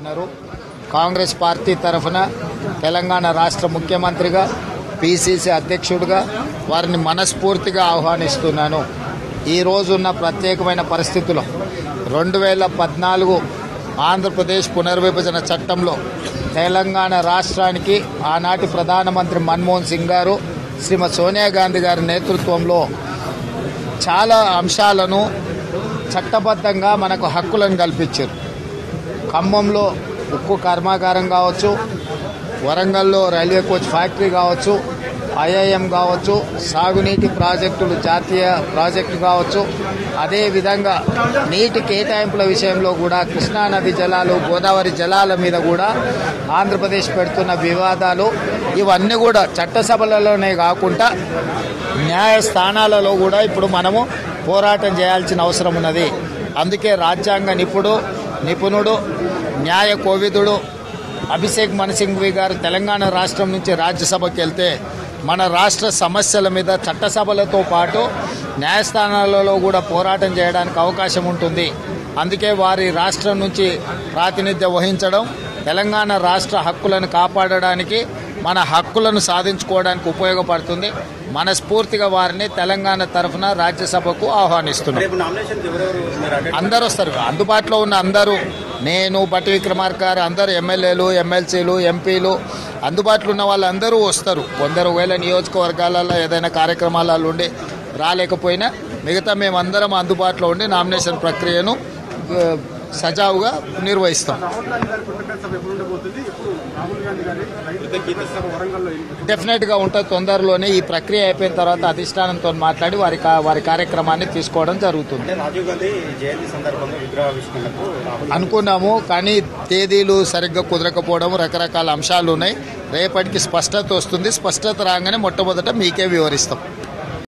ఉన్నారు. కాంగ్రెస్ పార్టీ తరఫున తెలంగాణ రాష్ట్ర ముఖ్యమంత్రిగా పిసిసి అధ్యక్షుడిగా వారిని మనస్ఫూర్తిగా ఆహ్వానిస్తున్నాను. ఈ రోజున్న ప్రత్యేకమైన పరిస్థితుల్లో 2014 ఆంధ్రప్రదేశ్ పునర్విభజన చట్టంలో తెలంగాణ రాష్ట్రానికి ఆనాటి ప్రధానమంత్రి మన్మోహన్ సింగ్ గారు, శ్రీమతి సోనియా గాంధీ గారి నేతృత్వంలో చాలా అంశాలను చట్టబద్ధంగా మనకు హక్కులను కల్పించారు. ఖమ్మంలో ఉక్కు కర్మాగారం కావచ్చు, వరంగల్లో రైల్వే కోచ్ ఫ్యాక్టరీ కావచ్చు, ఐఐఎం కావచ్చు, సాగునీటి ప్రాజెక్టులు జాతీయ ప్రాజెక్టు కావచ్చు, అదేవిధంగా నీటి కేటాయింపుల విషయంలో కూడా కృష్ణానది జలాలు, గోదావరి జలాల మీద కూడా ఆంధ్రప్రదేశ్ పెడుతున్న వివాదాలు ఇవన్నీ కూడా చట్టసభలలోనే కాకుండా న్యాయస్థానాలలో కూడా ఇప్పుడు మనము పోరాటం చేయాల్సిన అవసరం ఉన్నది. అందుకే రాజ్యాంగ నిపుణుడు న్యాయ కోవిదుడు అభిషేక్ మను సింఘ్వి గారు తెలంగాణ రాష్ట్రం నుంచి రాజ్యసభకి వెళ్తే మన రాష్ట్ర సమస్యల మీద చట్టసభలతో పాటు న్యాయస్థానాలలో కూడా పోరాటం చేయడానికి అవకాశం ఉంటుంది. అందుకే వారి రాష్ట్రం నుంచి ప్రాతినిధ్యం వహించడం తెలంగాణ రాష్ట్ర హక్కులను కాపాడడానికి, మన హక్కులను సాధించుకోవడానికి ఉపయోగపడుతుంది. మనస్ఫూర్తిగా వారిని తెలంగాణ తరఫున రాజ్యసభకు ఆహ్వానిస్తున్నాం. అందరూ వస్తారు, అందుబాటులో ఉన్న అందరూ, నేను, భట్టి విక్రమార్క గారు, అందరూ ఎమ్మెల్యేలు, ఎమ్మెల్సీలు, ఎంపీలు, అందుబాటులో ఉన్న వాళ్ళందరూ వస్తారు. కొందరు వేళ నియోజకవర్గాలలో ఏదైనా కార్యక్రమాలలో ఉండి రాలేకపోయినా మిగతా మేమందరం అందుబాటులో ఉండి నామినేషన్ ప్రక్రియను సజావుగా నిర్వహిస్తాం. డెఫినెట్గా ఉంటుంది. తొందరలోనే ఈ ప్రక్రియ అయిపోయిన తర్వాత అధిష్టానంతో మాట్లాడి వారి కార్యక్రమాన్ని తీసుకోవడం జరుగుతుంది అనుకున్నాము. కానీ తేదీలు సరిగ్గా కుదరకపోవడం, రకరకాల అంశాలు ఉన్నాయి. రేపటికి స్పష్టత వస్తుంది. స్పష్టత రాగానే మొట్టమొదట మీకే వివరిస్తాం.